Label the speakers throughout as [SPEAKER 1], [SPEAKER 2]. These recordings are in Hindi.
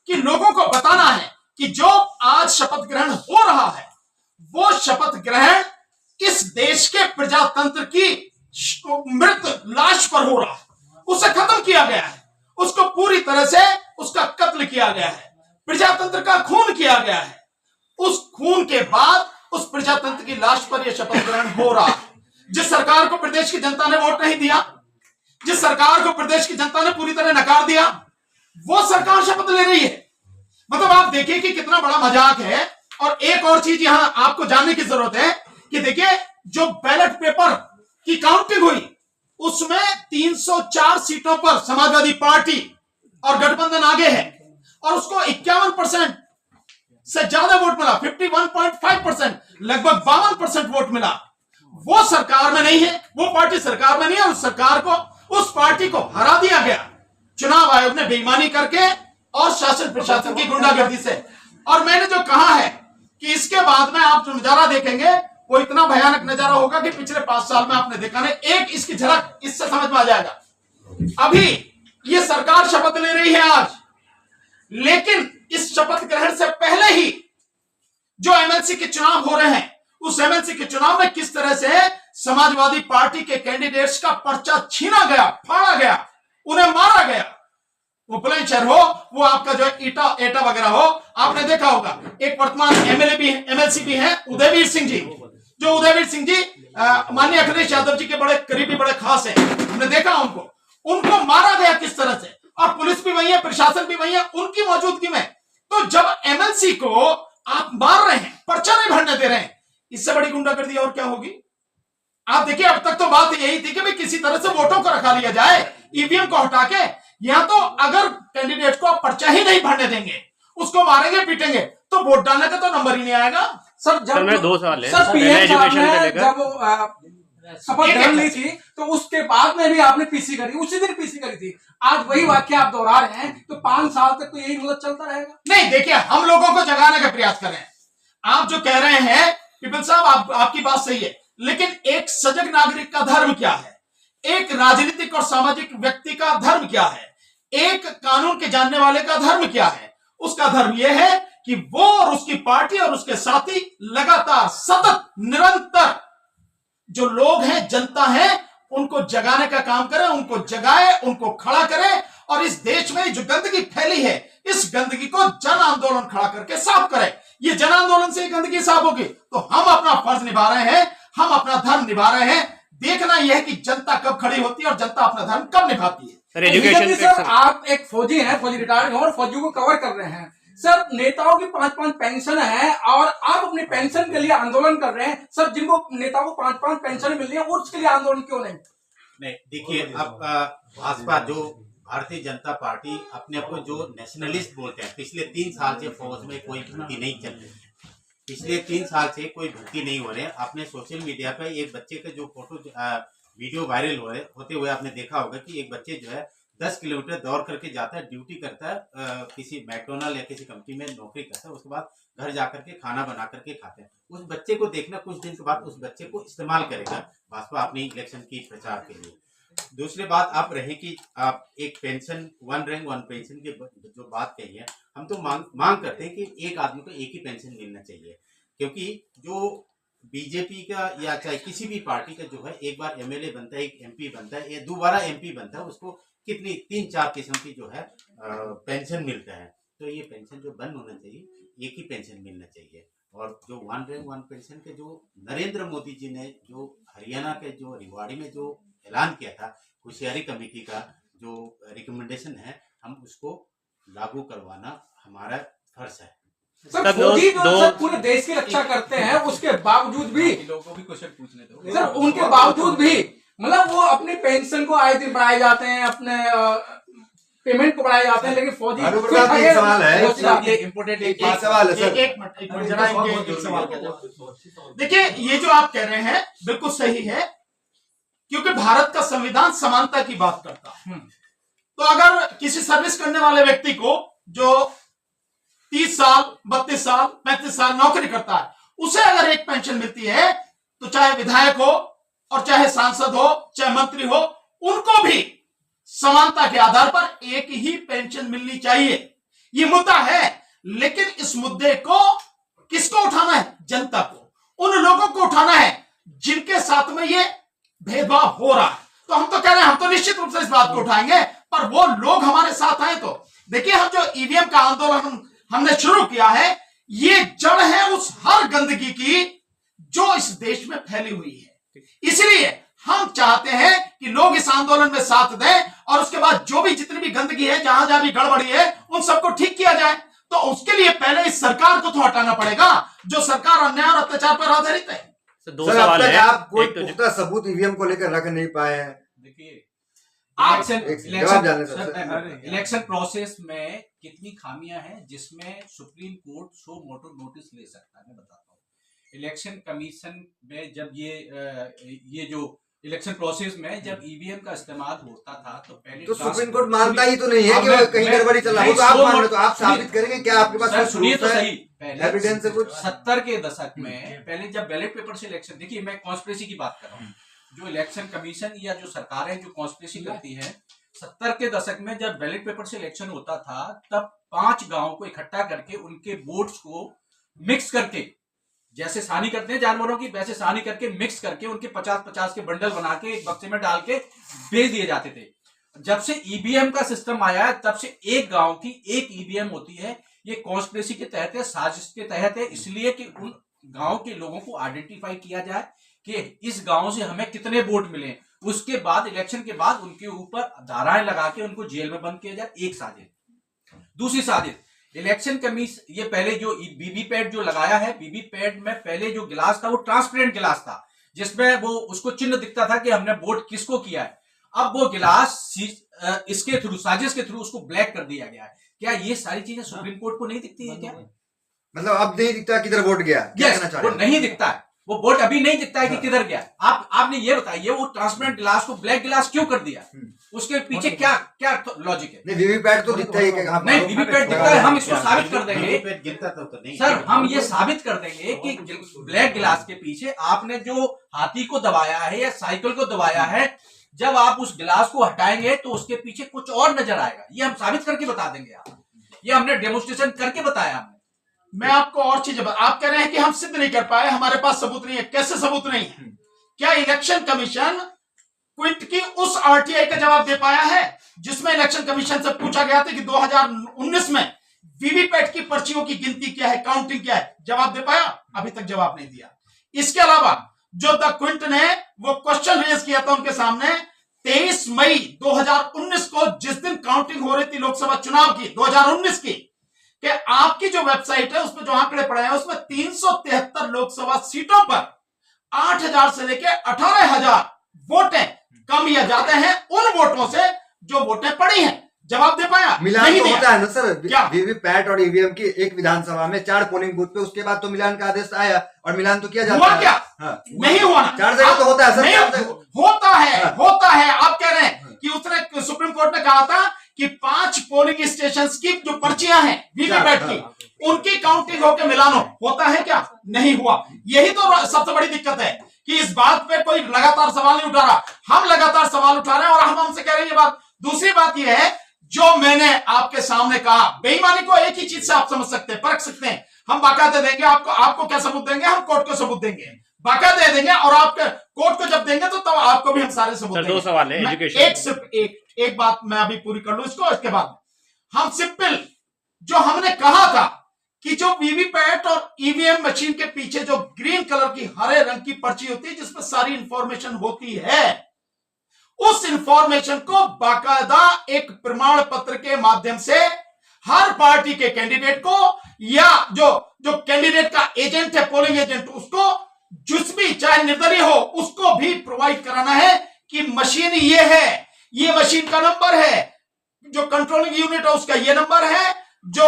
[SPEAKER 1] कि लोगों को बताना है कि जो आज शपथ ग्रहण हो रहा है वो शपथ ग्रहण इस देश के प्रजातंत्र की मृत लाश पर हो रहा है। उसे खत्म किया गया है, उसको पूरी तरह से उसका कत्ल किया गया है, प्रजातंत्र का खून किया गया है। उस खून के बाद उस प्रजातंत्र की लाश पर यह शपथ ग्रहण हो रहा है। जिस सरकार को प्रदेश की जनता ने वोट नहीं दिया, जिस सरकार को प्रदेश की जनता ने पूरी तरह नकार दिया, वो सरकार शपथ ले रही है। मतलब आप देखिए कि कितना बड़ा मजाक है। और एक और चीज यहां आपको जानने की जरूरत है कि देखिए, जो बैलेट पेपर की काउंटिंग हुई उसमें 304 सीटों पर समाजवादी पार्टी और गठबंधन आगे है और उसको 51% से ज्यादा वोट मिला, 51.5%, लगभग 52% वोट मिला। वो सरकार में नहीं है, वो पार्टी सरकार में नहीं है। उस सरकार को, उस पार्टी को हरा दिया गया चुनाव आयोग ने बेईमानी करके और शासन प्रशासन की गुंडागर्दी से। और मैंने जो कहा है कि इसके बाद में आप जो नजारा देखेंगे वो इतना भयानक नजारा होगा कि पिछले 5 साल में आपने देखा नहीं। एक इसकी झलक इससे समझ में आ जाएगा। अभी ये सरकार शपथ ले रही है आज, लेकिन इस शपथ ग्रहण से पहले ही जो एमएलसी के चुनाव हो रहे हैं, उस एमएलसी के चुनाव में किस तरह से समाजवादी पार्टी के कैंडिडेट्स का पर्चा छीना गया, फाड़ा गया, उन्हें मारा गया। वो बुलंदशहर हो, वो आपका जो एटा वगैरह हो, आपने देखा होगा। एक वर्तमान एमएलए भी है, एमएलसी भी है, उदयवीर सिंह जी, जो उदयवीर सिंह जी माननीय अखिलेश यादव जी के बड़े करीबी, बड़े खास है। हमने देखा उनको मारा गया किस तरह से, और पुलिस भी वही है, प्रशासन भी वही है उनकी मौजूदगी में। तो जब एमएलसी को आप मार रहे हैं, पर्चा नहीं भरने दे रहे हैं, इससे बड़ी गुंडागर्दी और क्या होगी? आप देखिए, अब तक तो बात यही थी कि भाई किसी तरह से वोटों को रखा लिया जाए, ईवीएम को हटा के। यहां तो अगर कैंडिडेट को आप पर्चा ही नहीं भरने देंगे, उसको मारेंगे पीटेंगे, तो वोट डालने का तो नंबर ही नहीं आएगा।
[SPEAKER 2] सर, जब
[SPEAKER 3] 2 साल है
[SPEAKER 2] सर पीएम साहब ने जब शपथ ग्रहण ली थी तो उसके बाद में भी आपने पीसी करी, उसी दिन पीसी करी थी। आज वही वाक्य आप दोहरा रहे हैं, तो 5 साल तक तो यही मतलब चलता रहेगा?
[SPEAKER 1] नहीं, देखिए, हम लोगों को जगाने का प्रयास कर रहे हैं। आप जो कह रहे हैं पीपल साहब, आपकी बात सही है, लेकिन एक सजग नागरिक का धर्म क्या है, एक राजनीतिक और सामाजिक व्यक्ति का धर्म क्या है, एक कानून के जानने वाले का धर्म क्या है? उसका धर्म यह है कि वो और उसकी पार्टी और उसके साथी लगातार, सतत, निरंतर जो लोग हैं, जनता है, उनको जगाने का काम करें, उनको जगाए, उनको खड़ा करें। और इस देश में जो गंदगी फैली है, इस गंदगी को जन आंदोलन खड़ा करके साफ करें। ये जन आंदोलन से गंदगी साफ होगी तो हम अपना फर्ज निभा रहे हैं, हम अपना धर्म निभा रहे हैं। देखना यह है कि जनता कब खड़ी होती है और जनता अपना धर्म कब निभाती है।
[SPEAKER 3] सर, एजुकेशन
[SPEAKER 2] सर, आप एक फौजी हैं, फौजी रिटायर्ड और फौजियों को कवर कर रहे हैं। सर, नेताओं की 5-5 पेंशन है और आप अपनी पेंशन के लिए आंदोलन कर रहे हैं। सर, जिनको नेताओं को 5-5 पेंशन मिल रही है, उसके लिए आंदोलन क्यों नहीं?
[SPEAKER 4] नहीं, देखिए, अब भाजपा, जो भारतीय जनता पार्टी अपने आप को जो नेशनलिस्ट बोलते हैं, पिछले 3 साल से फौज में कोई भर्ती नहीं चल रही है। पिछले 3 साल से कोई भर्ती नहीं हो रहे हैं। आपने सोशल मीडिया पे एक बच्चे के जो फोटो, वीडियो वायरल होते हुए आपने देखा होगा कि एक बच्चे जो है 10 किलोमीटर दौड़ करके जाता है, ड्यूटी करता है, किसी मैकडोनल्ड या किसी कंपनी में नौकरी करता है, उसके बाद घर जाकर के खाना बना करके खाते हैं। उस बच्चे को देखना, कुछ दिन के बाद उस बच्चे को इस्तेमाल करेगा भाजपा अपनी इलेक्शन की प्रचार के लिए। दूसरी बात आप रहे कि आप एक पेंशन, 1 रैंक 1 पेंशन की जो बात कही है, हम तो मांग करते हैं कि एक आदमी को एक ही पेंशन मिलना चाहिए। क्योंकि जो बीजेपी का या चाहे किसी भी पार्टी का जो है, एक बार एमएलए बनता है, एक एमपी बनता है, या दोबारा एमपी बनता है, उसको कितनी 3-4 किस्म की जो है पेंशन मिलता है। तो ये पेंशन जो बंद होना चाहिए, एक ही पेंशन मिलना चाहिए। और जो 1 रैंक 1 पेंशन के जो नरेंद्र मोदी जी ने जो हरियाणा के जो रेवाड़ी में जो ऐलान किया था, होशियारी कमेटी का जो रिकमेंडेशन है, हम उसको लागू करवाना हमारा फर्ज है।
[SPEAKER 2] सर, फौजी जो पूरे देश की रक्षा करते हैं, उसके बावजूद भी
[SPEAKER 5] लोगों को भी क्वेश्चन पूछने दो
[SPEAKER 2] सर, उनके बावजूद भी मतलब वो अपनी पेंशन को आए दिन बढ़ाए जाते हैं, अपने पेमेंट को बढ़ाए जाते हैं, लेकिन फौजी
[SPEAKER 5] सवाल है, ये इम्पोर्टेंट एक सवाल है सर।
[SPEAKER 1] एक मिनट जरा एक सवाल कर। देखिए, ये जो आप कह रहे हैं बिल्कुल सही है, क्योंकि भारत का संविधान समानता की बात करता है। तो अगर किसी सर्विस करने वाले व्यक्ति को जो 30 साल, 32 साल, 35 साल नौकरी करता है, उसे अगर एक पेंशन मिलती है, तो चाहे विधायक हो और चाहे सांसद हो, चाहे मंत्री हो, उनको भी समानता के आधार पर एक ही पेंशन मिलनी चाहिए। ये मुद्दा है, लेकिन इस मुद्दे को किसको उठाना है? जनता को, उन लोगों को उठाना है जिनके साथ में ये भेदभाव हो रहा है। तो हम तो कह रहे हैं, हम तो निश्चित रूप से इस बात को उठाएंगे, पर वो लोग हमारे साथ आए तो देखिए, हम जो ईवीएम का आंदोलन हमने शुरू किया है, ये जड़ है उस हर गंदगी की जो इस देश में फैली हुई है। इसलिए हम चाहते हैं कि लोग इस आंदोलन में साथ दें और उसके बाद जो भी जितनी भी गंदगी है, जहां जहां भी गड़बड़ी है, उन सबको ठीक किया जाए। तो उसके लिए पहले इस सरकार को तो हटाना पड़ेगा जो सरकार अन्याय और अत्याचार पर आधारित है।
[SPEAKER 3] दो
[SPEAKER 5] सर, अब
[SPEAKER 3] सवाल
[SPEAKER 5] तक
[SPEAKER 3] है।
[SPEAKER 5] आप कोई
[SPEAKER 3] एक तो
[SPEAKER 5] पुख्ता सबूत ईवीएम को लेकर रख नहीं पाए हैं।
[SPEAKER 2] देखिए,
[SPEAKER 5] जवाब जाने दो।
[SPEAKER 2] इलेक्शन प्रोसेस में कितनी खामियां हैं जिसमें सुप्रीम कोर्ट सो मोटो नोटिस ले सकता है। मैं बताता हूँ, इलेक्शन कमीशन में जब ये जो इलेक्शन प्रोसेस में जब ईवीएम का इस्तेमाल होता था तो पहले
[SPEAKER 5] तो सुप्रीम कोर्ट मानता ही तो नहीं है कि वो कहीं गड़बड़ी चल रहा है। वो तो आप मान रहे, तो आप साबित करेंगे क्या? आपके पास कुछ
[SPEAKER 2] सुनिए तो
[SPEAKER 5] proof है?
[SPEAKER 2] सही, पहले
[SPEAKER 5] एविडेंस है कुछ?
[SPEAKER 2] 70 के दशक में पहले जब बैलेट पेपर से इलेक्शन, देखिए मैं कॉन्स्पिरेसी की बात कर रहा हूँ, जो इलेक्शन कमीशन या जो सरकारें जो कॉन्स्पिरेसी करती है, 70 के दशक में जब बैलेट पेपर से इलेक्शन होता था तब 5 गांव को इकट्ठा करके उनके वोट्स को मिक्स करके, जैसे सानी करते हैं जानवरों की, वैसे सानी करके मिक्स करके उनके 50-50 के बंडल बना के एक बक्से में डाल के भेज दिए जाते थे। जब से ईवीएम का सिस्टम आया है तब से एक गांव की एक ईवीएम होती है। ये कॉन्स्पिरेसी के तहत है, साजिश के तहत है, इसलिए कि उन गांव के लोगों को आइडेंटिफाई किया जाए कि इस गांव से हमें कितने वोट मिले। उसके बाद इलेक्शन के बाद उनके ऊपर धाराएं लगा के उनको जेल में बंद किया जाए। एक साजिश। दूसरी साजिश, इलेक्शन कमीशन, ये पहले जो वीवीपैट जो लगाया है, वीवीपैट में पहले जो गिलास था वो ट्रांसपेरेंट गिलास था जिसमें वो उसको चिन्ह दिखता था कि हमने वोट किसको किया है। अब वो गिलास इसके थ्रू, साजिश के थ्रू उसको ब्लैक कर दिया गया है। क्या ये सारी चीजें सुप्रीम कोर्ट को नहीं दिखती है क्या?
[SPEAKER 5] मतलब अब नहीं दिखता किधर वोट गया? क्या कहना चाह
[SPEAKER 2] वो
[SPEAKER 5] रहे हैं?
[SPEAKER 2] नहीं दिखता है, वो वोट अभी नहीं दिखता है कि किधर गया। आपने ये बताइए, वो ट्रांसपेरेंट गिलास को ब्लैक गिलास क्यों कर दिया? उसके पीछे क्या क्या लॉजिक है?
[SPEAKER 5] नहीं, वीवीपैट तो दिखता है कि आप-
[SPEAKER 2] नहीं, वीवीपैट दिखता है, हम इसको साबित कर देंगे।
[SPEAKER 4] वीवीपैट गिनता तो नहीं
[SPEAKER 2] सर, हम ये साबित कर देंगे कि ब्लैक गिलास के पीछे आपने जो हाथी को दबाया है या साइकिल को दबाया है, जब आप उस गिलास को हटाएंगे तो उसके पीछे कुछ और नजर आएगा। ये हम साबित करके बता देंगे। ये हमने डेमोन्स्ट्रेशन करके बताया हमने।
[SPEAKER 1] मैं आपको और चीज आप कह रहे हैं कि हम सिद्ध नहीं कर पाए, हमारे पास सबूत नहीं है। कैसे सबूत नहीं है? क्या इलेक्शन कमीशन क्विट की उस आरटीआई का जवाब दे पाया है जिसमें इलेक्शन कमीशन से पूछा गया था कि 2019 में वीवीपैट की पर्चियों की गिनती क्या है, काउंटिंग क्या है? जवाब दे पाया? अभी तक जवाब नहीं दिया। इसके अलावा जो द क्विंट ने वो क्वेश्चन रेज किया था उनके सामने 23 मई 2019 को, जिस दिन काउंटिंग हो रही थी लोकसभा चुनाव की 2019 की, कि आपकी जो वेबसाइट है उसमें जो आंकड़े पड़े हैं उसमें 373 लोकसभा सीटों पर 8,000 से लेकर 18,000 वोटें कम या ज्यादा हैं उन वोटों से जो वोटें पड़ी हैं। जवाब दे पाया?
[SPEAKER 5] मिलान
[SPEAKER 1] नहीं
[SPEAKER 5] तो
[SPEAKER 1] दिया।
[SPEAKER 5] होता है ना सर,
[SPEAKER 1] क्या?
[SPEAKER 5] वीवीपैट और ईवीएम की एक विधानसभा में 4 पोलिंग बूथ पे, उसके बाद तो मिलान का आदेश आया और मिलान तो किया जाता
[SPEAKER 1] हुआ
[SPEAKER 5] है।
[SPEAKER 1] क्या?
[SPEAKER 5] हाँ।
[SPEAKER 1] नहीं हुआ ना।
[SPEAKER 5] 4 जगह तो होता है सर।
[SPEAKER 1] नहीं,
[SPEAKER 5] 4 जगह।
[SPEAKER 1] होता है,
[SPEAKER 5] हाँ।
[SPEAKER 1] होता है। आप कह रहे हैं कि उसने, सुप्रीम कोर्ट ने कहा था कि 5 पोलिंग स्टेशन की जो पर्चियां हैं वीवीपैट की, उनकी काउंटिंग होकर मिलान होता है क्या? नहीं हुआ। यही तो सबसे बड़ी दिक्कत है कि इस बात पे कोई लगातार सवाल नहीं उठा रहा। हम लगातार सवाल उठा रहे हैं और हम हमसे कह रहे हैं ये बात। दूसरी बात यह है, जो मैंने आपके सामने कहा, बेईमानी को एक ही चीज से आप समझ सकते हैं, परख सकते हैं। हम बाकायदा देंगे आपको क्या सबूत देंगे? हम कोर्ट को सबूत देंगे, बाकायदा दे देंगे, और आपके कोर्ट को जब देंगे तो तब आपको भी हम सारे सबूत देंगे।
[SPEAKER 3] 2 सवाल है।
[SPEAKER 1] मैं
[SPEAKER 3] एजुकेशन,
[SPEAKER 1] सिर्फ एक बात मैं अभी पूरी कर लूं इसको, इसके बाद हम सिंपल जो हमने कहा था कि जो वीवीपैट और ईवीएम मशीन के पीछे जो ग्रीन कलर की, हरे रंग की पर्ची होती है जिसमें सारी इंफॉर्मेशन होती है, उस इंफॉर्मेशन को बाकायदा एक प्रमाण पत्र के माध्यम से हर पार्टी के कैंडिडेट को या जो कैंडिडेट का एजेंट है, पोलिंग एजेंट, उसको जिस भी चाहे निर्दलीय हो उसको भी प्रोवाइड कराना है कि मशीन ये है, ये मशीन का नंबर है, जो कंट्रोलिंग यूनिट है उसका ये नंबर है, जो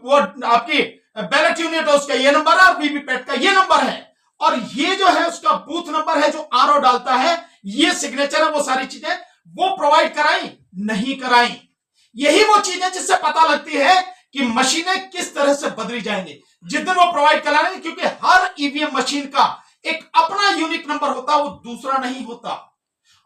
[SPEAKER 1] वो आपकी बैलेट यूनिट है उसका ये नंबर है, और वीवीपैट का ये नंबर है, और ये जो है उसका बूथ नंबर है जो आरओ डालता है, ये सिग्नेचर है। वो सारी चीजें वो प्रोवाइड कराई नहीं कराई। यही वो चीजें जिससे पता लगती है कि मशीनें किस तरह से बदली जाएंगी जिस दिन वो प्रोवाइड कराएंगे, क्योंकि हर ईवीएम मशीन का एक अपना यूनिक नंबर होता है, वो दूसरा नहीं होता।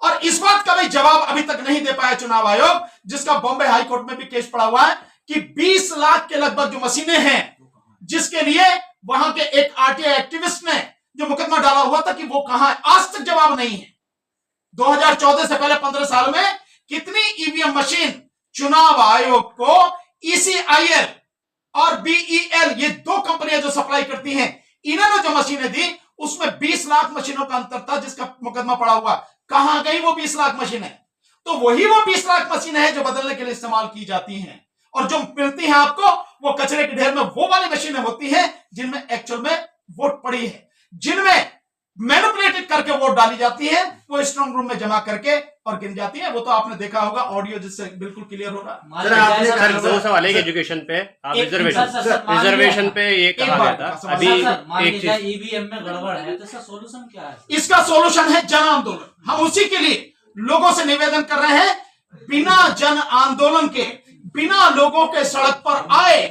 [SPEAKER 1] और इस बात का भी जवाब अभी तक नहीं दे पाया चुनाव आयोग, जिसका बॉम्बे हाई कोर्ट में भी केस पड़ा हुआ है कि 20 लाख के लगभग जो मशीनें हैं, जिसके लिए वहां के एक आरटीआई एक्टिविस्ट ने जो मुकदमा डाला हुआ था कि वो कहां है, आज तक जवाब नहीं है। 2014 से पहले 15 साल में कितनी ईवीएम मशीन चुनाव आयोग को ECIL और BEL, ये दो कंपनियां जो सप्लाई करती हैं, इन्होंने जो मशीनें दी उसमें 20 लाख मशीनों का अंतर था, जिसका मुकदमा पड़ा हुआ। कहां गई वो 20 लाख मशीनें? तो वही वो 20 लाख मशीनें हैं जो बदलने के लिए इस्तेमाल की जाती हैं, और जो मिलती हैं आपको वो कचरे के ढेर में वो वाली मशीनें होती हैं जिनमें एक्चुअल में वोट पड़ी है, जिनमें मैनिपुलेटेड करके वोट डाली जाती है, वो स्ट्रांग रूम में जमा करके और गिन जाती है। वो तो आपने देखा होगा ऑडियो, जिससे बिल्कुल क्लियर हो रहा है।
[SPEAKER 3] सर दो सवाल है कि एजुकेशन पे आप रिजर्वेशन पे ये कहा गया था, अभी एक चीज
[SPEAKER 6] ईवीएम में गड़बड़ है, तो इसका सोल्यूशन क्या है?
[SPEAKER 1] इसका सोल्यूशन है जन आंदोलन। हम उसी के लिए लोगों से निवेदन कर रहे हैं, बिना जन आंदोलन के, बिना लोगों के सड़क पर आए,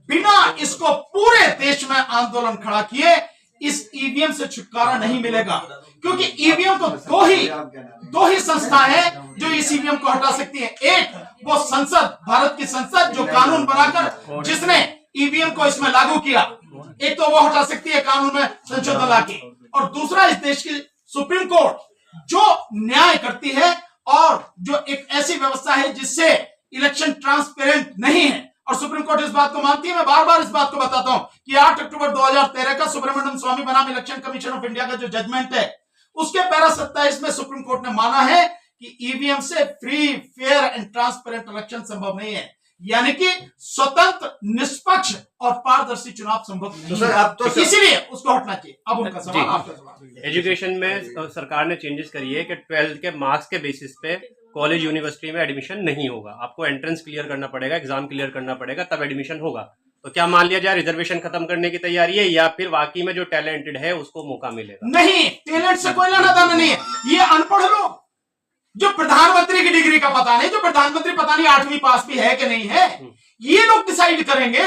[SPEAKER 1] बिना इसको पूरे देश में आंदोलन खड़ा किए, इस ईवीएम से छुटकारा नहीं मिलेगा। क्योंकि ईवीएम को दो ही संस्थाएं हैं जो इस ईवीएम को हटा सकती हैं। एक वो संसद, भारत की संसद, जो कानून बनाकर जिसने ईवीएम को इसमें लागू किया, एक तो वो हटा सकती है कानून में संशोधन लाके, और दूसरा इस देश की सुप्रीम कोर्ट जो न्याय करती है और जो एक ऐसी व्यवस्था है जिससे इलेक्शन ट्रांसपेरेंट नहीं है, और सुप्रीम कोर्ट इस बात को मानती है। मैं बार बार इस बात को बताता हूं कि 8 अक्टूबर 2013 का सुब्रमण्यम स्वामी बनाम इलेक्शन कमीशन ऑफ इंडिया का जो जजमेंट है, उसके पैरा 27 में सुप्रीम कोर्ट ने माना है कि ईवीएम से free, fair and transparent election संभव नहीं है, यानी कि स्वतंत्र, निष्पक्ष और पारदर्शी चुनाव संभव नहीं है, इसीलिए उसको हटना चाहिए। अब उनका सवाल, आपका सवाल।
[SPEAKER 3] एजुकेशन में सरकार ने चेंजेस करी है कि 12th के मार्क्स के बेसिस पे कॉलेज यूनिवर्सिटी में एडमिशन नहीं होगा, आपको एंट्रेंस क्लियर करना पड़ेगा, एग्जाम क्लियर करना पड़ेगा, तब एडमिशन होगा। तो क्या मान लिया जाए रिजर्वेशन खत्म करने की तैयारी है, या फिर वाकई में जो टैलेंटेड है उसको मौका मिलेगा?
[SPEAKER 1] नहीं, टैलेंट से कोई लेना देना नहीं है। ये अनपढ़ लोग जो प्रधानमंत्री की डिग्री का पता नहीं, जो प्रधानमंत्री पता नहीं 8वीं पास भी है कि नहीं है, ये लोग डिसाइड करेंगे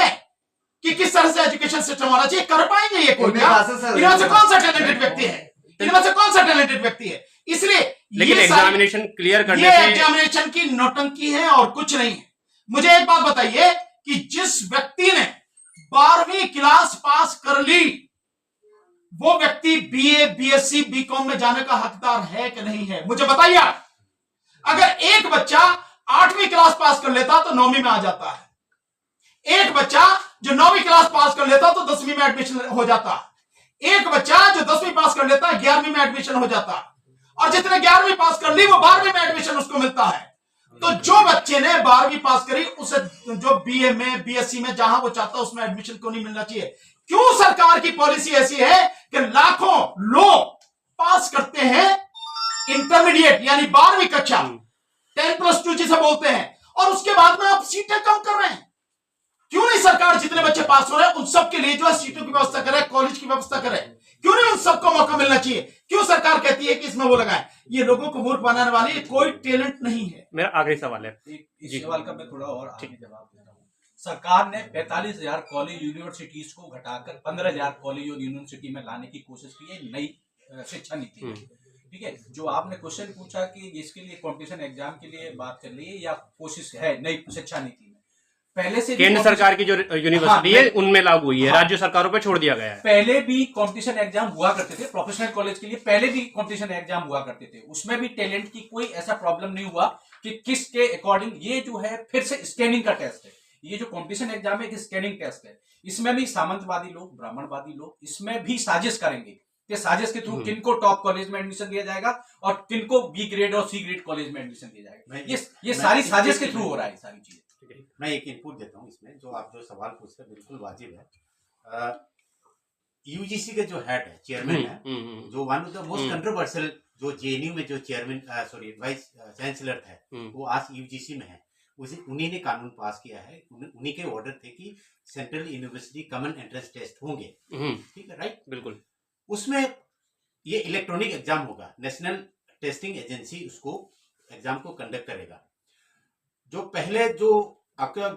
[SPEAKER 1] कि किस तरह से एजुकेशन सिस्टम होना चाहिए। कर पाएंगे ये कोई? इनमें से कौन सा टैलेंटेड व्यक्ति है? इनमें से कौन सा टैलेंटेड व्यक्ति है? इसलिए
[SPEAKER 3] लेकिन एग्जामिनेशन क्लियर करने
[SPEAKER 1] से
[SPEAKER 3] एग्जामिनेशन
[SPEAKER 1] की नौटंकी है और कुछ नहीं है। मुझे एक बात बताइए कि जिस व्यक्ति ने 12वीं क्लास पास कर ली, वो व्यक्ति BA, BSc, BCom में जाने का हकदार है कि नहीं है? मुझे बताइए। अगर एक बच्चा 8वीं क्लास पास कर लेता तो 9वीं में आ जाता है। एक बच्चा जो 9वीं क्लास पास कर लेता तो 10वीं में एडमिशन हो जाता। एक बच्चा जो 10वीं पास कर लेता है 11वीं में एडमिशन हो जाता, और जितने 11वीं पास कर ली वो 12वीं में एडमिशन उसको मिलता है। तो जो बच्चे ने 12वीं पास करी उसे जो BA में, BSc में, जहां वो चाहता है उसमें एडमिशन क्यों नहीं मिलना चाहिए? क्यों सरकार की पॉलिसी ऐसी है कि लाखों लोग पास करते हैं इंटरमीडिएट यानी 12वीं कक्षा, 10+2 जिसे बोलते हैं, और उसके बाद में आप सीटें कम कर रहे हैं? क्यों नहीं सरकार जितने बच्चे पास हो रहे हैं उन सबके लिए जो है सीटों की व्यवस्था करे, कॉलेज की व्यवस्था करे? क्यों नहीं उन सबको मौका मिलना चाहिए? क्यों सरकार कहती है कि इसमें वो लगाए? ये लोगों को मूर्ख बनाने वाली कोई टैलेंट नहीं है।
[SPEAKER 3] मेरा आखिरी सवाल है,
[SPEAKER 6] इस सवाल का मैं थोड़ा और आगे जवाब देता हूँ। सरकार ने 45,000 कॉलेज यूनिवर्सिटीज को घटाकर 15,000 कॉलेज और यूनिवर्सिटी में लाने की कोशिश की है, नई शिक्षा नीति। ठीक है, जो आपने क्वेश्चन पूछा कि इसके लिए कंपटीशन एग्जाम के लिए बात कर रही है या कोशिश है नई शिक्षा नीति में, पहले से
[SPEAKER 3] केंद्र सरकार की जो यूनिवर्सिटी है उनमें लागू हुई है, राज्य सरकारों पे छोड़ दिया गया है।
[SPEAKER 6] पहले भी कंपटीशन एग्जाम हुआ करते थे, प्रोफेशनल कॉलेज के लिए पहले भी कंपटीशन एग्जाम हुआ करते थे, उसमें भी टैलेंट की कोई ऐसा प्रॉब्लम नहीं हुआ कि किसके अकॉर्डिंग। ये जो है फिर से स्कैनिंग का टेस्ट है, ये जो कंपटीशन एग्जाम है स्कैनिंग टेस्ट है, इसमें भी सामंतवादी लोग, ब्राह्मणवादी लोग इसमें भी साजिश करेंगे कि साजिश के थ्रू किनको टॉप कॉलेज में एडमिशन दिया जाएगा और किनको B ग्रेड और C ग्रेड कॉलेज में एडमिशन दिया जाएगा। ये सारी साजिश के थ्रू हो रहा है सारी चीजें।
[SPEAKER 4] मैं एक इनपुट देता हूँ इसमें, जो आप जो सवाल पूछते हैं बिल्कुल वाजिब है। UGC के जो हेड है, चेयरमैन है, जो one of the most controversial, जो JNU में जो चेयरमैन वाइस चांसलर थे, वो आज UGC में है। उन्हीं ने कानून पास किया है, उन्हीं के ऑर्डर थे कि central university common entrance test होंगे। ठीक है, राइट, बिल्कुल। उसमें ये इलेक्ट्रॉनिक एग्जाम होगा, नेशनल टेस्टिंग एजेंसी उसको एग्जाम को कंडक्ट करेगा। जो पहले जो आपका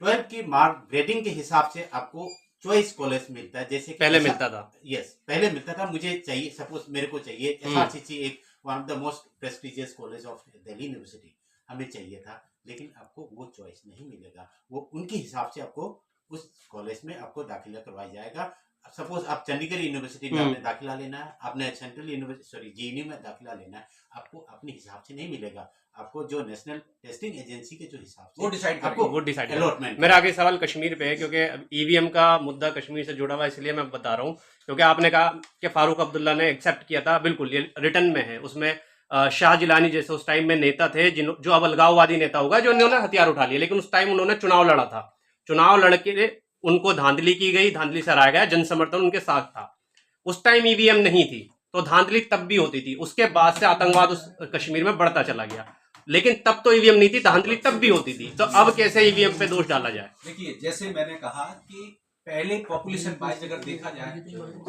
[SPEAKER 4] 12 की मार्क ग्रेडिंग के हिसाब से आपको चॉइस कॉलेज मिलता है, जैसे
[SPEAKER 3] पहले मिलता था।
[SPEAKER 4] यस, पहले मिलता था। मुझे चाहिए, सपोज मेरे को चाहिए SRCC, एक one of the most prestigious college of Delhi university, हमें चाहिए था, लेकिन आपको वो चॉइस नहीं मिलेगा। वो उनके हिसाब से आपको उस कॉलेज में आपको दाखिला करवाया जाएगा। सपोज आप चंडीगढ़ यूनिवर्सिटी में आपने दाखिला लेना है, आपने सेंट्रल यूनिवर्सिटी जेएनयू में दाखिला लेना है, आपको अपने हिसाब से नहीं मिलेगा। आपको जो नेशनल टेस्टिंग एजेंसी के जो हिसाब से
[SPEAKER 6] वो डिसाइड
[SPEAKER 4] आपको
[SPEAKER 3] वो डिसाइड
[SPEAKER 4] अलॉटमेंट।
[SPEAKER 3] मेरा आगे सवाल कश्मीर पे है, क्योंकि ईवीएम का मुद्दा कश्मीर से जुड़ा हुआ है, इसलिए मैं बता रहा हूँ। क्योंकि आपने कहा कि फारूक अब्दुल्ला ने एक्सेप्ट किया था, बिल्कुल ये रिटर्न में है। उसमें शाह जिलानी जैसे उस टाइम में नेता थे जो अब अलगाववादी नेता होगा, जो उन्होंने हथियार उठा लिए, लेकिन उस टाइम उन्होंने चुनाव लड़ा था। चुनाव लड़के उनको धांधली की गई, धांधली से हराया गया, जन समर्थन उनके साथ था। उस टाइम ईवीएम नहीं थी, तो धांधली तब भी होती थी। उसके बाद से आतंकवाद उस कश्मीर में बढ़ता चला गया, लेकिन तब तो ईवीएम नहीं थी, धांधली तब भी होती थी। तो अब कैसे ईवीएम पे दोष डाला जाए?
[SPEAKER 6] देखिए, जैसे मैंने कहा कि पहले पॉपुलेशन वाइज अगर देखा जाए,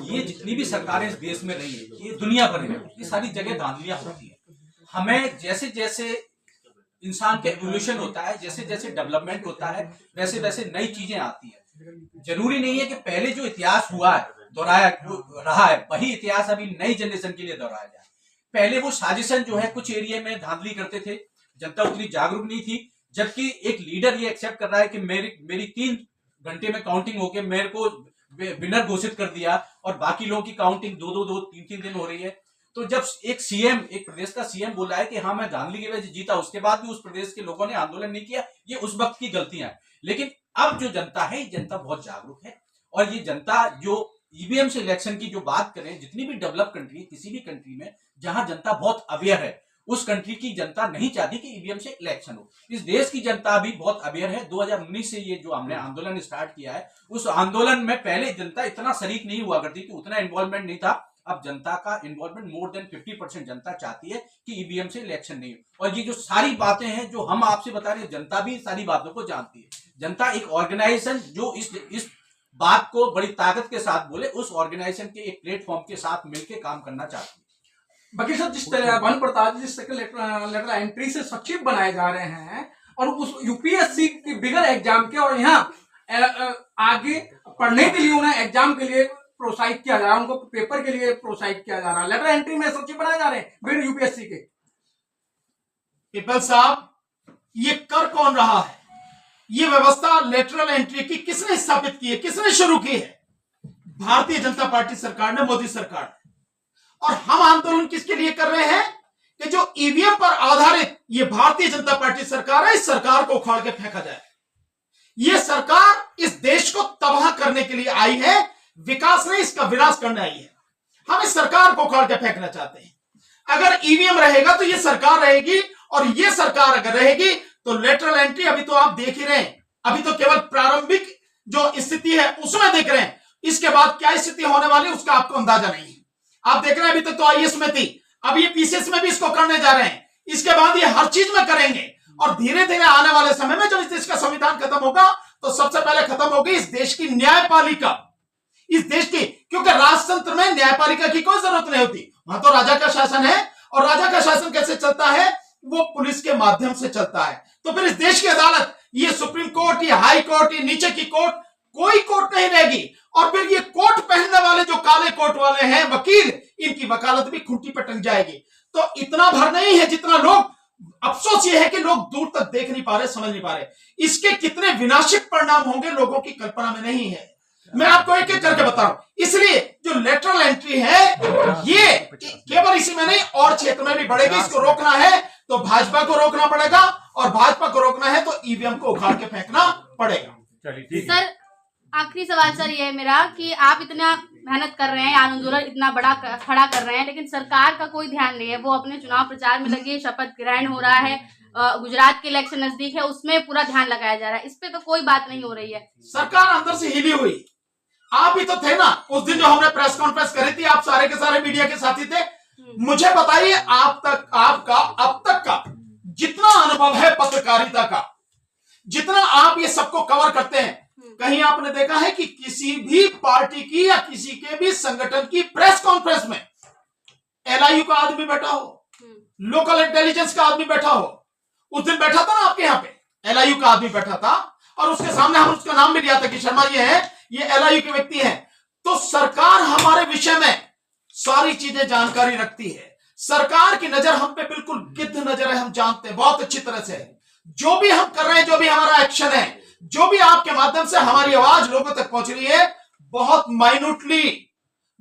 [SPEAKER 6] ये जितनी भी सरकारें इस देश में रही है, ये दुनिया भर में, ये सारी जगह धांधलियां होती है। हमें जैसे जैसे इंसान का एवोल्यूशन होता है, जैसे जैसे डेवलपमेंट होता है, वैसे वैसे नई चीजें आती है। जरूरी नहीं है कि पहले जो इतिहास हुआ है, दोहराया रहा है, वही इतिहास अभी नई जनरेशन के लिए दोहराया जाए। पहले वो साजिशन जो है, कुछ एरिया में धांधली करते थे, जनता उतनी जागरूक नहीं थी, जबकि एक लीडर ये एक्सेप्ट कर रहा है कि मेरी 3 घंटे में काउंटिंग होके मेरे को विनर घोषित कर दिया और बाकी लोगों की काउंटिंग 2-2, 3-3 दिन हो रही है। तो जब एक सीएम, एक प्रदेश का सीएम बोला है कि हाँ मैं धांधली की वजह से जीता, उसके बाद भी उस प्रदेश के लोगों ने आंदोलन नहीं किया, ये उस वक्त की गलतियां हैं। लेकिन अब जो जनता है, ये जनता बहुत जागरूक है, और ये जनता जो ईवीएम से इलेक्शन की जो बात करें, जितनी भी डेवलप कंट्री, किसी भी कंट्री में जहां जनता बहुत अवेयर है, उस कंट्री की जनता नहीं चाहती कि ईवीएम से इलेक्शन हो। इस देश की जनता भी बहुत अवेयर है। 2019 से ये जो हमने आंदोलन स्टार्ट किया है, उस आंदोलन में पहले जनता इतना शरीक नहीं हुआ करती थी, उतना इन्वॉल्वमेंट नहीं था। अब जनता का इन्वॉल्वमेंट मोर देन 50% जनता चाहती है कि ईवीएम से इलेक्शन नहीं हो। और ये जो सारी बातें हैं जो हम आपसे बता रहे हैं, जनता भी सारी बातों को जानती है। जनता एक ऑर्गेनाइजेशन जो इस बात को बड़ी ताकत के साथ बोले, उस ऑर्गेनाइजेशन के एक प्लेटफॉर्म के साथ मिलकर काम करना चाहती है।
[SPEAKER 2] बाकी सब जिस तरह वन प्रताप जिस तरह लेटर एंट्री से सचिव बनाए जा रहे हैं, और उस यूपीएससी की बिगर एग्जाम के, और यहाँ आगे पढ़ने के लिए उन्हें एग्जाम के लिए प्रोत्साहित किया जा रहा है, उनको पेपर के लिए प्रोत्साहित किया जा रहा है। लेटर एंट्री में सचिव बनाए जा रहे हैं बिगर यूपीएससी के।
[SPEAKER 1] पिपल साहब, ये कर कौन रहा है? ये व्यवस्था लेटरल एंट्री की किसने स्थापित की है, किसने शुरू की है? भारतीय जनता पार्टी सरकार ने, मोदी सरकार ने। और हम आंदोलन किसके लिए कर रहे हैं कि जो ईवीएम पर आधारित ये भारतीय जनता पार्टी सरकार है, इस सरकार को उखाड़ के फेंका जाए। ये सरकार इस देश को तबाह करने के लिए आई है, विकास नहीं, इसका विनाश करने आई है। हम इस सरकार को उखाड़ के फेंकना चाहते हैं। अगर ईवीएम रहेगा तो ये सरकार रहेगी, और ये सरकार अगर रहेगी तो लेटरल एंट्री, अभी तो आप देख ही रहे हैं, अभी तो केवल प्रारंभिक जो स्थिति है उसमें देख रहे हैं। इसके बाद क्या स्थिति होने वाली है उसका आपको अंदाजा नहीं है। आप देख रहे हैं, अभी तो आईएएस में थी, अब ये पीसीएस में भी इसको करने जा रहे हैं, इसके बाद ये हर चीज में करेंगे। और धीरे धीरे आने वाले समय में जब इस देश का संविधान खत्म होगा, तो सबसे पहले खत्म होगी इस देश की न्यायपालिका, इस देश की, क्योंकि राजतंत्र में न्यायपालिका की कोई जरूरत नहीं होती। वहां तो राजा का शासन है, और राजा का शासन कैसे चलता है? वो पुलिस के माध्यम से चलता है। तो फिर इस देश की अदालत, ये सुप्रीम कोर्ट, ये हाई कोर्ट, ये नीचे की कोर्ट, कोई कोर्ट नहीं रहेगी। और फिर ये कोट पहनने वाले जो काले कोट वाले हैं वकील, इनकी वकालत भी खूंटी पर टंग जाएगी। तो इतना भर नहीं है जितना लोग, अफसोस ये है कि लोग दूर तक देख नहीं पा रहे, समझ नहीं पा रहे। इसके कितने विनाशक परिणाम होंगे लोगों की कल्पना में नहीं है। मैं आपको एक एक करके बता रहा हूं। इसलिए जो लेटरल एंट्री है, ये केवल इसी में नहीं और क्षेत्र में भी बढ़ेगी। इसको रोकना है तो भाजपा को रोकना पड़ेगा, और भाजपा को रोकना है तो ईवीएम को उखाड़ के फेंकना पड़ेगा।
[SPEAKER 7] सर, आखिरी सवाल सर ये है मेरा कि आप इतना मेहनत कर रहे हैं, आंदोलन इतना बड़ा खड़ा कर रहे हैं, लेकिन सरकार का कोई ध्यान नहीं है। वो अपने चुनाव प्रचार में लगी, शपथ ग्रहण हो रहा है, गुजरात के इलेक्शन नजदीक है, उसमें पूरा ध्यान लगाया जा रहा है। इस पे तो कोई बात नहीं हो रही है।
[SPEAKER 1] सरकार अंदर से हिली हुई, आप ही तो थे ना उस दिन जो हमने प्रेस कॉन्फ्रेंस करी थी, आप सारे के सारे मीडिया के साथी थे। मुझे बताइए, आपका अब तक का जितना अनुभव है पत्रकारिता का, जितना आप ये सबको कवर करते हैं, कहीं आपने देखा है कि किसी भी पार्टी की या किसी के भी संगठन की प्रेस कॉन्फ्रेंस में एलआईयू का आदमी बैठा हो, लोकल इंटेलिजेंस का आदमी बैठा हो? उस दिन बैठा था ना आपके यहाँ पे, एलआईयू का आदमी बैठा था, और उसके सामने हम उसका नाम भी लिया था कि शर्मा ये है, ये एलआईयू के व्यक्ति हैं। तो सरकार हमारे विषय में सारी चीजें जानकारी रखती है। सरकार की नजर हम पे बिल्कुल गिद्ध नजर है, हम जानते हैं बहुत अच्छी तरह से। जो भी हम कर रहे हैं, जो भी हमारा एक्शन है, जो भी आपके माध्यम से हमारी आवाज लोगों तक पहुंच रही है, बहुत माइन्यूटली,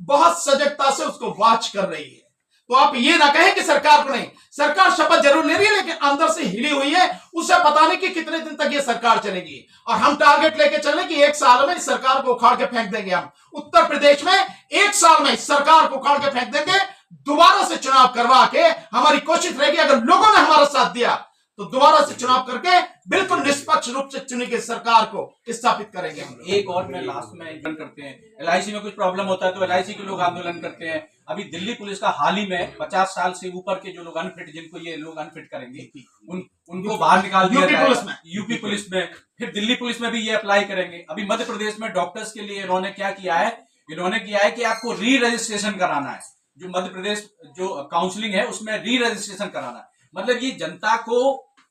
[SPEAKER 1] बहुत सजगता से उसको वॉच कर रही है। तो आप ये ना कहें कि सरकार को नहीं, सरकार शपथ जरूर ले रही है, लेकिन अंदर से हिली हुई है, उसे पता नहीं कि कितने दिन तक ये सरकार चलेगी। और हम टारगेट लेके चले कि 1 साल में इस सरकार को उखाड़ के फेंक देंगे। हम उत्तर प्रदेश में 1 साल में इस सरकार को उखाड़ के फेंक देंगे, दोबारा से चुनाव करवा के हमारी कोशिश रहेगी, अगर लोगों ने हमारा साथ दिया तो दोबारा से चुनाव करके बिल्कुल निष्पक्ष रूप से चुनी गई सरकार को स्थापित करेंगे हम लोग।
[SPEAKER 6] एक और मैं लास्ट में आंदोलन करते हैं, LIC में कुछ प्रॉब्लम होता है तो LIC के लोग आंदोलन करते हैं। अभी दिल्ली पुलिस का हाल ही में 50 साल से ऊपर के जो लोग अनफिट, जिनको ये लोग अनफिट करेंगे, उनको बाहर निकाल दिया जाएगा। यूपी पुलिस में, फिर दिल्ली पुलिस में भी ये अप्लाई करेंगे। अभी मध्य प्रदेश में डॉक्टर्स के लिए इन्होंने क्या किया है, इन्होंने किया है कि आपको री रजिस्ट्रेशन कराना है। जो मध्य प्रदेश जो काउंसलिंग है उसमें री रजिस्ट्रेशन कराना है। मतलब ये जनता को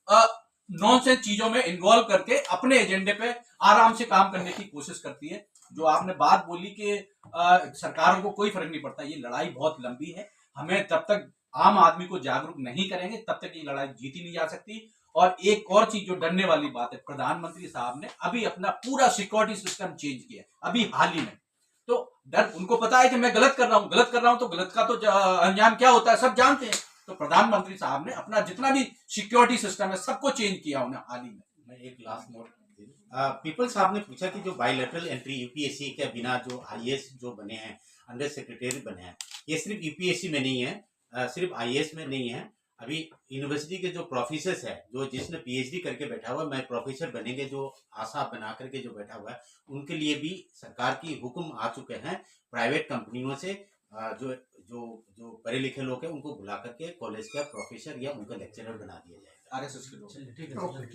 [SPEAKER 6] नॉनसेंस चीजों में इन्वॉल्व करके अपने एजेंडे पे आराम से काम करने की कोशिश करती है। जो आपने बात बोली कि सरकारों को कोई फर्क नहीं पड़ता, ये लड़ाई बहुत लंबी है। हमें तब तक आम आदमी को जागरूक नहीं करेंगे तब तक ये लड़ाई जीती नहीं जा सकती। और एक और चीज जो डरने वाली बात है, प्रधानमंत्री साहब ने अभी अपना पूरा सिक्योरिटी सिस्टम चेंज किया अभी हाल ही में। तो डर, उनको पता है कि मैं गलत कर रहा हूं तो गलत का तो अंजाम क्या होता है सब जानते हैं। तो प्रधानमंत्री साहब ने अपना जितना भी सिक्योरिटी सिस्टम है सबको चेंज किया उन्हें हाल ही में।
[SPEAKER 4] मैं एक लास्ट नोट, पीपल साहब ने पूछा कि जो बायलैटरल एंट्री यूपीएससी के बिना जो IAS जो बने हैं, अंडर सेक्रेटरी बने हैं, ये सिर्फ यूपीएससी में नहीं है, सिर्फ IAS में नहीं है। अभी यूनिवर्सिटी के जो प्रोफेसर्स है, जो जिसने PhD करके बैठा हुआ है, मैं प्रोफेसर बनेंगे जो आशा बना करके जो बैठा हुआ है, उनके लिए भी सरकार की हुक्म आ चुके हैं। प्राइवेट कंपनियों से जो जो जो पढ़े लिखे लोग हैं उनको बुला करके कॉलेज का प्रोफेसर या उनका लेक्चरर बना दिया जाएगा।
[SPEAKER 6] RSS के लोग।